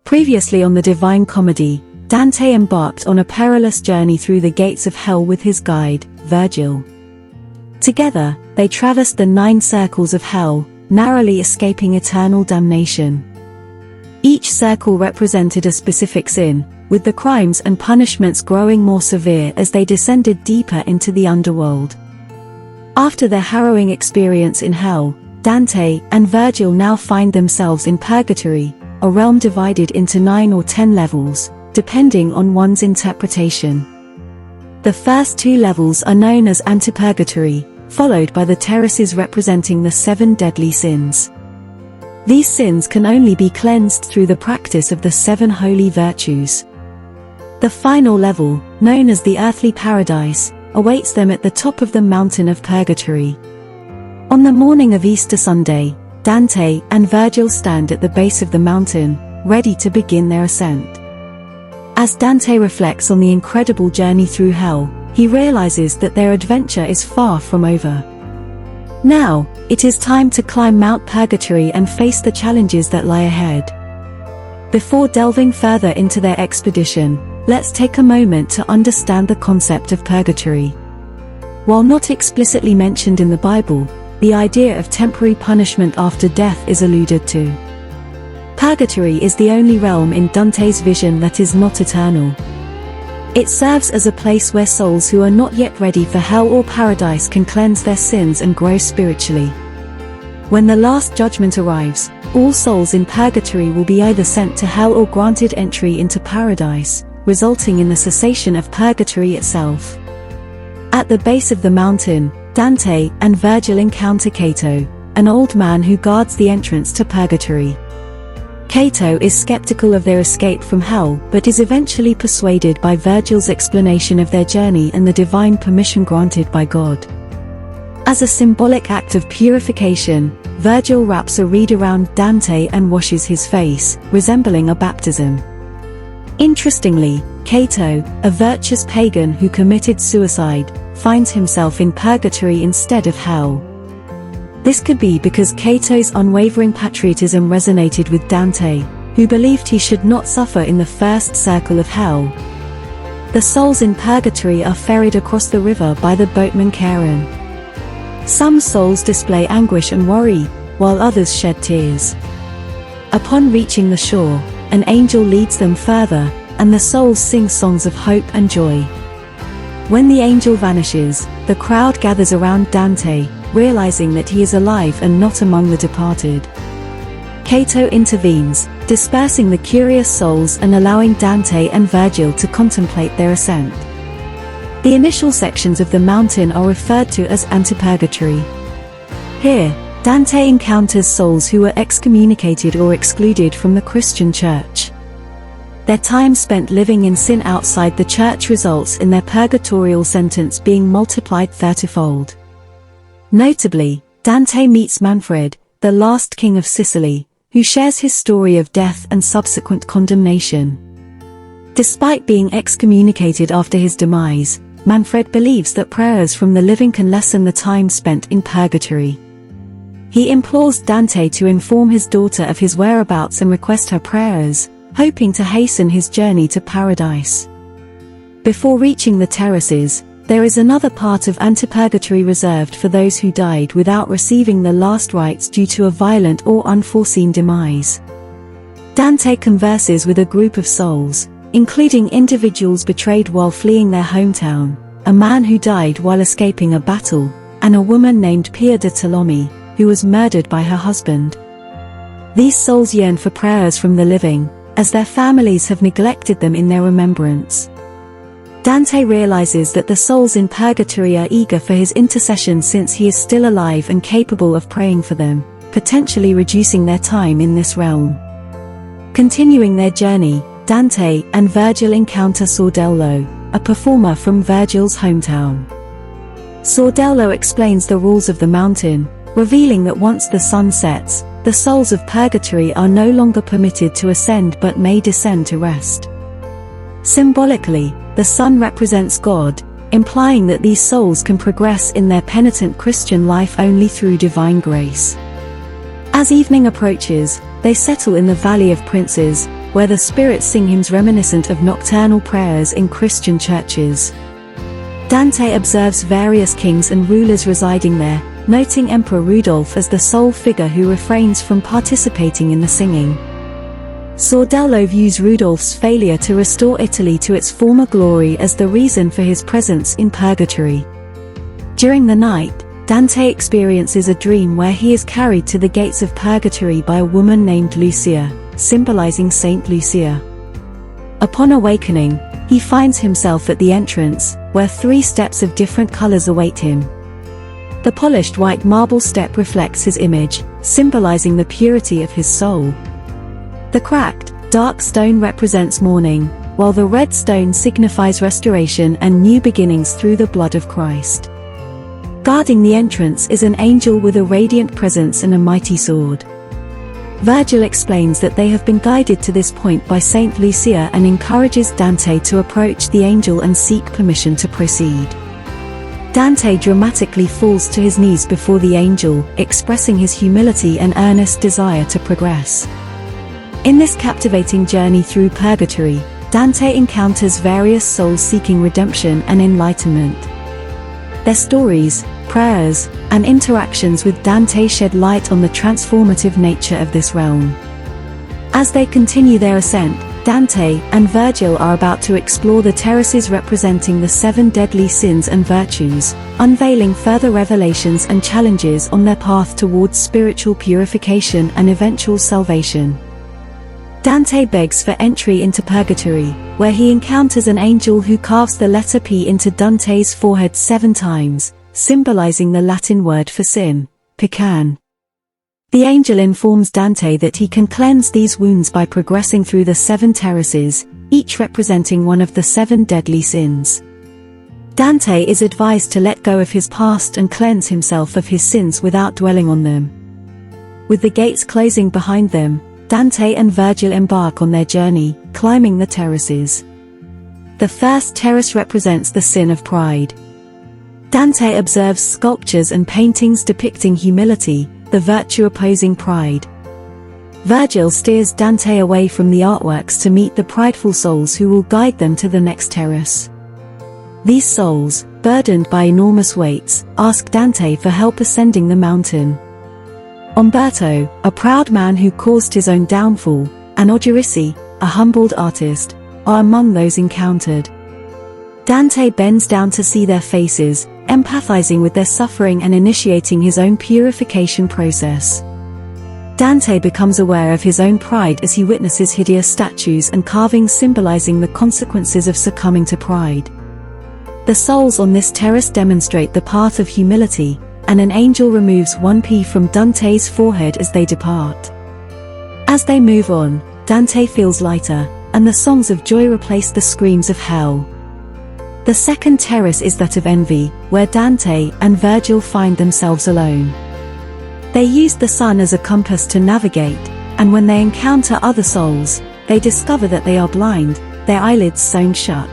Previously on the Divine Comedy, Dante embarked on a perilous journey through the gates of hell with his guide, Virgil. Together, they traversed the 9 circles of hell, narrowly escaping eternal damnation. Each circle represented a specific sin, with the crimes and punishments growing more severe as they descended deeper into the underworld. After their harrowing experience in hell, Dante and Virgil now find themselves in purgatory, a realm divided into 9 or 10 levels, depending on one's interpretation. The first 2 levels are known as antipurgatory, followed by the terraces representing the 7 deadly sins. These sins can only be cleansed through the practice of the 7 holy virtues. The final level, known as the earthly paradise, awaits them at the top of the mountain of purgatory. On the morning of Easter Sunday, Dante and Virgil stand at the base of the mountain, ready to begin their ascent. As Dante reflects on the incredible journey through hell, he realizes that their adventure is far from over. Now, it is time to climb Mount Purgatory and face the challenges that lie ahead. Before delving further into their expedition, let's take a moment to understand the concept of purgatory. While not explicitly mentioned in the Bible, the idea of temporary punishment after death is alluded to. Purgatory is the only realm in Dante's vision that is not eternal. It serves as a place where souls who are not yet ready for hell or paradise can cleanse their sins and grow spiritually. When the last judgment arrives, all souls in purgatory will be either sent to hell or granted entry into paradise, resulting in the cessation of purgatory itself. At the base of the mountain, Dante and Virgil encounter Cato, an old man who guards the entrance to purgatory. Cato is skeptical of their escape from hell but is eventually persuaded by Virgil's explanation of their journey and the divine permission granted by God. As a symbolic act of purification, Virgil wraps a reed around Dante and washes his face, resembling a baptism. Interestingly, Cato, a virtuous pagan who committed suicide, finds himself in purgatory instead of hell. This could be because Cato's unwavering patriotism resonated with Dante, who believed he should not suffer in the first circle of hell. The souls in purgatory are ferried across the river by the boatman Charon. Some souls display anguish and worry, while others shed tears. Upon reaching the shore, an angel leads them further, and the souls sing songs of hope and joy. When the angel vanishes, the crowd gathers around Dante, realizing that he is alive and not among the departed. Cato intervenes, dispersing the curious souls and allowing Dante and Virgil to contemplate their ascent. The initial sections of the mountain are referred to as antipurgatory. Here, Dante encounters souls who were excommunicated or excluded from the Christian church. Their time spent living in sin outside the church results in their purgatorial sentence being multiplied 30-fold. Notably, Dante meets Manfred, the last king of Sicily, who shares his story of death and subsequent condemnation. Despite being excommunicated after his demise, Manfred believes that prayers from the living can lessen the time spent in purgatory. He implores Dante to inform his daughter of his whereabouts and request her prayers, hoping to hasten his journey to paradise. Before reaching the terraces, there is another part of antipurgatory reserved for those who died without receiving the last rites due to a violent or unforeseen demise. Dante converses with a group of souls, including individuals betrayed while fleeing their hometown, a man who died while escaping a battle, and a woman named Pia de Tolomi, who was murdered by her husband. These souls yearn for prayers from the living, as their families have neglected them in their remembrance. Dante realizes that the souls in purgatory are eager for his intercession since he is still alive and capable of praying for them, potentially reducing their time in this realm. Continuing their journey, Dante and Virgil encounter Sordello, a performer from Virgil's hometown. Sordello explains the rules of the mountain, revealing that once the sun sets, the souls of purgatory are no longer permitted to ascend but may descend to rest. Symbolically, the sun represents God, implying that these souls can progress in their penitent Christian life only through divine grace. As evening approaches, they settle in the Valley of Princes, where the spirits sing hymns reminiscent of nocturnal prayers in Christian churches. Dante observes various kings and rulers residing there, noting Emperor Rudolph as the sole figure who refrains from participating in the singing. Sordello views Rudolph's failure to restore Italy to its former glory as the reason for his presence in purgatory. During the night, Dante experiences a dream where he is carried to the gates of purgatory by a woman named Lucia, symbolizing Saint Lucia. Upon awakening, he finds himself at the entrance, where 3 steps of different colors await him. The polished white marble step reflects his image, symbolizing the purity of his soul. The cracked, dark stone represents mourning, while the red stone signifies restoration and new beginnings through the blood of Christ. Guarding the entrance is an angel with a radiant presence and a mighty sword. Virgil explains that they have been guided to this point by Saint Lucia and encourages Dante to approach the angel and seek permission to proceed. Dante dramatically falls to his knees before the angel, expressing his humility and earnest desire to progress. In this captivating journey through purgatory, Dante encounters various souls seeking redemption and enlightenment. Their stories, prayers, and interactions with Dante shed light on the transformative nature of this realm. As they continue their ascent, Dante and Virgil are about to explore the terraces representing the 7 deadly sins and virtues, unveiling further revelations and challenges on their path towards spiritual purification and eventual salvation. Dante begs for entry into purgatory, where he encounters an angel who carves the letter P into Dante's forehead 7 times, symbolizing the Latin word for sin, peccan. The angel informs Dante that he can cleanse these wounds by progressing through the 7 terraces, each representing one of the 7 deadly sins. Dante is advised to let go of his past and cleanse himself of his sins without dwelling on them. With the gates closing behind them, Dante and Virgil embark on their journey, climbing the terraces. The first terrace represents the sin of pride. Dante observes sculptures and paintings depicting humility, the virtue opposing pride. Virgil steers Dante away from the artworks to meet the prideful souls who will guide them to the next terrace. These souls, burdened by enormous weights, ask Dante for help ascending the mountain. Umberto, a proud man who caused his own downfall, and Ogirisi, a humbled artist, are among those encountered. Dante bends down to see their faces, empathizing with their suffering and initiating his own purification process. Dante becomes aware of his own pride as he witnesses hideous statues and carvings symbolizing the consequences of succumbing to pride. The souls on this terrace demonstrate the path of humility, and an angel removes 1 P from Dante's forehead as they depart. As they move on, Dante feels lighter, and the songs of joy replace the screams of hell. The second terrace is that of envy, where Dante and Virgil find themselves alone. They use the sun as a compass to navigate, and when they encounter other souls, they discover that they are blind, their eyelids sewn shut.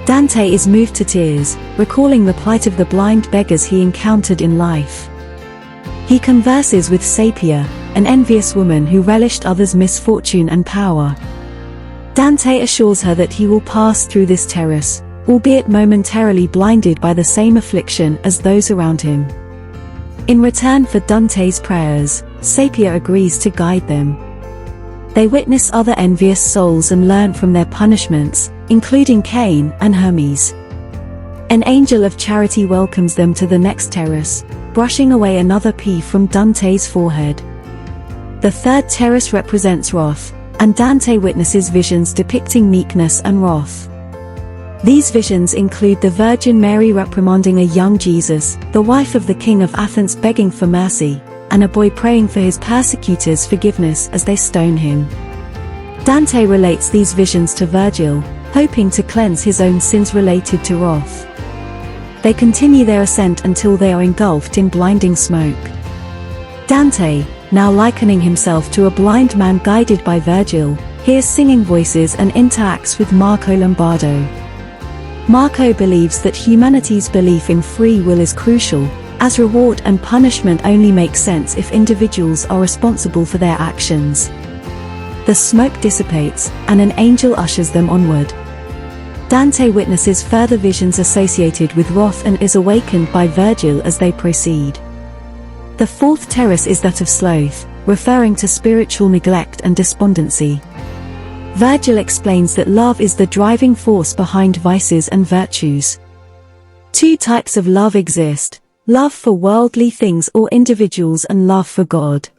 Dante is moved to tears, recalling the plight of the blind beggars he encountered in life. He converses with Sapia, an envious woman who relished others' misfortune and power. Dante assures her that he will pass through this terrace, albeit momentarily blinded by the same affliction as those around him. In return for Dante's prayers, Sapia agrees to guide them. They witness other envious souls and learn from their punishments, including Cain and Hermes. An angel of charity welcomes them to the next terrace, brushing away another P from Dante's forehead. The third terrace represents wrath, and Dante witnesses visions depicting meekness and wrath. These visions include the Virgin Mary reprimanding a young Jesus, the wife of the king of Athens begging for mercy, and a boy praying for his persecutors' forgiveness as they stone him. Dante relates these visions to Virgil, hoping to cleanse his own sins related to wrath. They continue their ascent until they are engulfed in blinding smoke. Dante, now likening himself to a blind man guided by Virgil, hears singing voices and interacts with Marco Lombardo. Marco believes that humanity's belief in free will is crucial, as reward and punishment only make sense if individuals are responsible for their actions. The smoke dissipates, and an angel ushers them onward. Dante witnesses further visions associated with wrath and is awakened by Virgil as they proceed. The fourth terrace is that of sloth, referring to spiritual neglect and despondency. Virgil explains that love is the driving force behind vices and virtues. Two types of love exist: love for worldly things or individuals and love for God.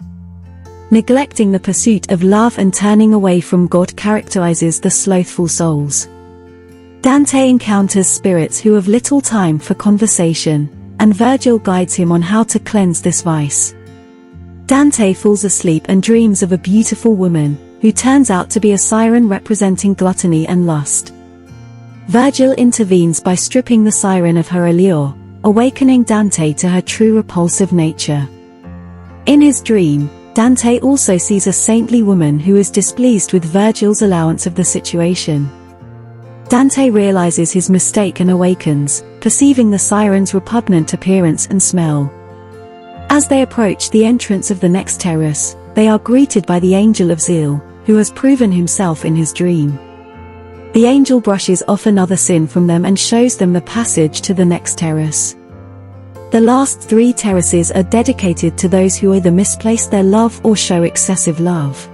Neglecting the pursuit of love and turning away from God characterizes the slothful souls. Dante encounters spirits who have little time for conversation, and Virgil guides him on how to cleanse this vice. Dante falls asleep and dreams of a beautiful woman, who turns out to be a siren representing gluttony and lust. Virgil intervenes by stripping the siren of her allure, awakening Dante to her true repulsive nature. In his dream, Dante also sees a saintly woman who is displeased with Virgil's allowance of the situation. Dante realizes his mistake and awakens, perceiving the siren's repugnant appearance and smell. As they approach the entrance of the next terrace, they are greeted by the angel of zeal, who has proven himself in his dream. The angel brushes off another sin from them and shows them the passage to the next terrace. The last three terraces are dedicated to those who either misplace their love or show excessive love.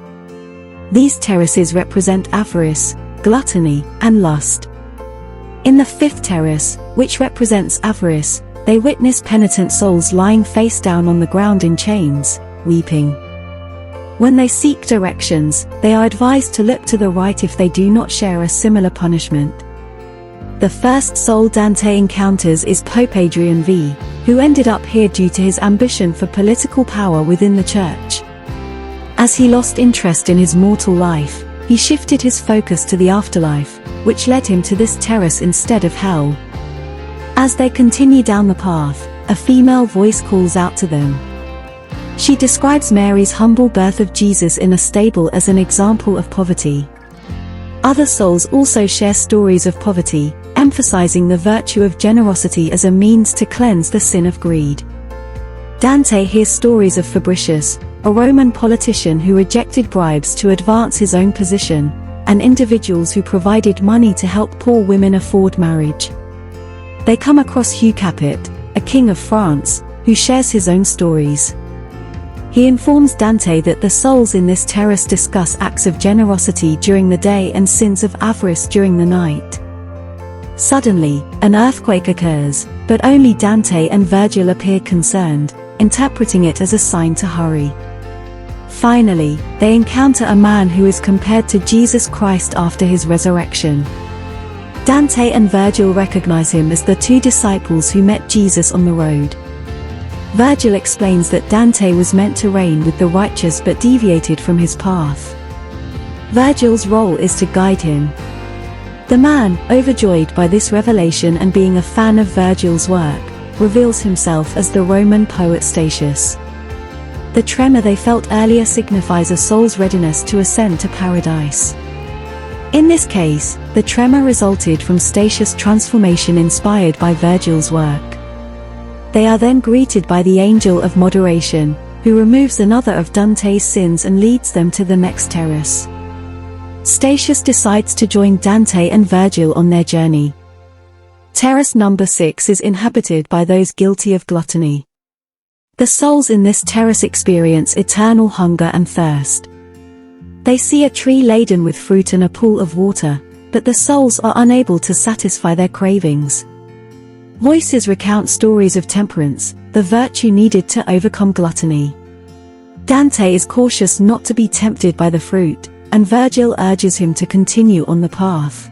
These terraces represent avarice, gluttony, and lust. In the fifth terrace, which represents avarice, they witness penitent souls lying face down on the ground in chains, weeping. When they seek directions, they are advised to look to the right if they do not share a similar punishment. The first soul Dante encounters is Pope Adrian V, who ended up here due to his ambition for political power within the church. As he lost interest in his mortal life, he shifted his focus to the afterlife, which led him to this terrace instead of hell. As they continue down the path, a female voice calls out to them. She describes Mary's humble birth of Jesus in a stable as an example of poverty. Other souls also share stories of poverty, emphasizing the virtue of generosity as a means to cleanse the sin of greed. Dante hears stories of Fabricius, a Roman politician who rejected bribes to advance his own position, and individuals who provided money to help poor women afford marriage. They come across Hugh Capet, a king of France, who shares his own stories. He informs Dante that the souls in this terrace discuss acts of generosity during the day and sins of avarice during the night. Suddenly, an earthquake occurs, but only Dante and Virgil appear concerned, interpreting it as a sign to hurry. Finally, they encounter a man who is compared to Jesus Christ after his resurrection. Dante and Virgil recognize him as the two disciples who met Jesus on the road. Virgil explains that Dante was meant to reign with the righteous but deviated from his path. Virgil's role is to guide him. The man, overjoyed by this revelation and being a fan of Virgil's work, reveals himself as the Roman poet Statius. The tremor they felt earlier signifies a soul's readiness to ascend to paradise. In this case, the tremor resulted from Statius' transformation inspired by Virgil's work. They are then greeted by the angel of moderation, who removes another of Dante's sins and leads them to the next terrace. Statius decides to join Dante and Virgil on their journey. Terrace number 6 is inhabited by those guilty of gluttony. The souls in this terrace experience eternal hunger and thirst. They see a tree laden with fruit and a pool of water, but the souls are unable to satisfy their cravings. Voices recount stories of temperance, the virtue needed to overcome gluttony. Dante is cautious not to be tempted by the fruit, and Virgil urges him to continue on the path.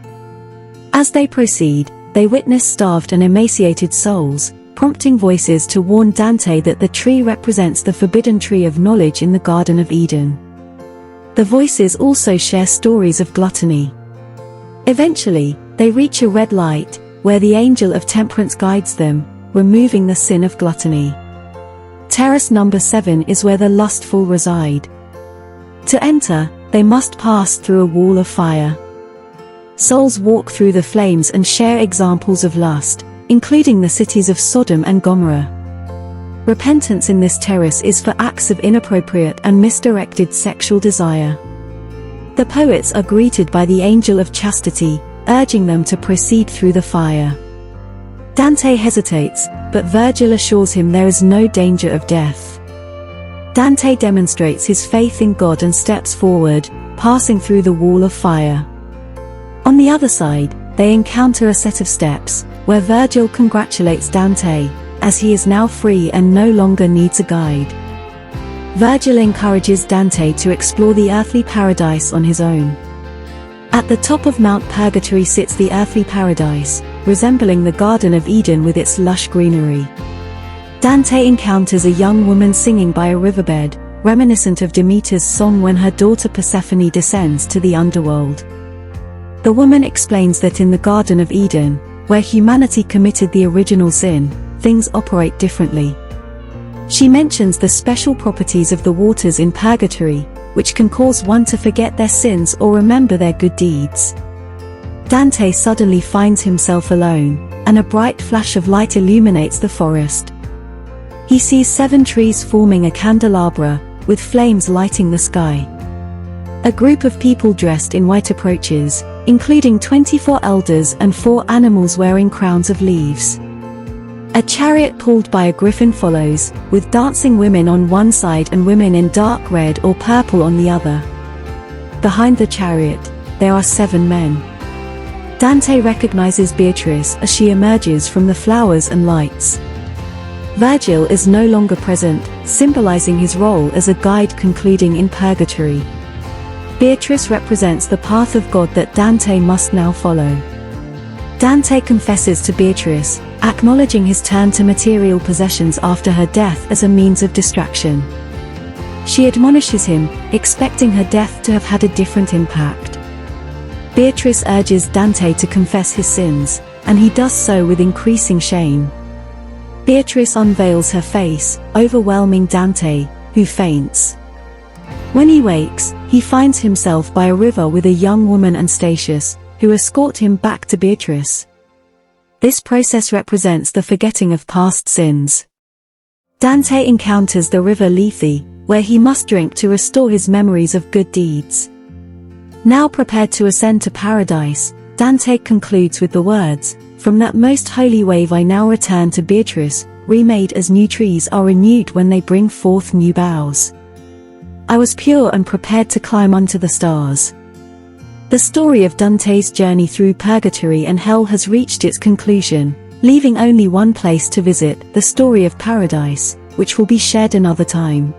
As they proceed, they witness starved and emaciated souls, prompting voices to warn Dante that the tree represents the forbidden tree of knowledge in the Garden of Eden. The voices also share stories of gluttony. Eventually, they reach a red light, where the angel of temperance guides them, removing the sin of gluttony. Terrace number 7 is where the lustful reside. To enter, they must pass through a wall of fire. Souls walk through the flames and share examples of lust, including the cities of Sodom and Gomorrah. Repentance in this terrace is for acts of inappropriate and misdirected sexual desire. The poets are greeted by the angel of chastity, urging them to proceed through the fire. Dante hesitates, but Virgil assures him there is no danger of death. Dante demonstrates his faith in God and steps forward, passing through the wall of fire. On the other side, they encounter a set of steps, where Virgil congratulates Dante, as he is now free and no longer needs a guide. Virgil encourages Dante to explore the earthly paradise on his own. At the top of Mount Purgatory sits the earthly paradise, resembling the Garden of Eden with its lush greenery. Dante encounters a young woman singing by a riverbed, reminiscent of Demeter's song when her daughter Persephone descends to the underworld. The woman explains that in the Garden of Eden, where humanity committed the original sin, things operate differently. She mentions the special properties of the waters in purgatory, which can cause one to forget their sins or remember their good deeds. Dante suddenly finds himself alone, and a bright flash of light illuminates the forest. He sees 7 trees forming a candelabra, with flames lighting the sky. A group of people dressed in white approaches, including 24 elders and 4 animals wearing crowns of leaves. A chariot pulled by a griffin follows, with dancing women on one side and women in dark red or purple on the other. Behind the chariot, there are 7 men. Dante recognizes Beatrice as she emerges from the flowers and lights. Virgil is no longer present, symbolizing his role as a guide concluding in purgatory. Beatrice represents the path of God that Dante must now follow. Dante confesses to Beatrice, acknowledging his turn to material possessions after her death as a means of distraction. She admonishes him, expecting her death to have had a different impact. Beatrice urges Dante to confess his sins, and he does so with increasing shame. Beatrice unveils her face, overwhelming Dante, who faints. When he wakes, he finds himself by a river with a young woman and Statius, who escort him back to Beatrice. This process represents the forgetting of past sins. Dante encounters the river Lethe, where he must drink to restore his memories of good deeds. Now prepared to ascend to paradise, Dante concludes with the words, "From that most holy wave I now return to Beatrice, remade as new trees are renewed when they bring forth new boughs. I was pure and prepared to climb unto the stars." The story of Dante's journey through purgatory and hell has reached its conclusion, leaving only one place to visit, the story of paradise, which will be shared another time.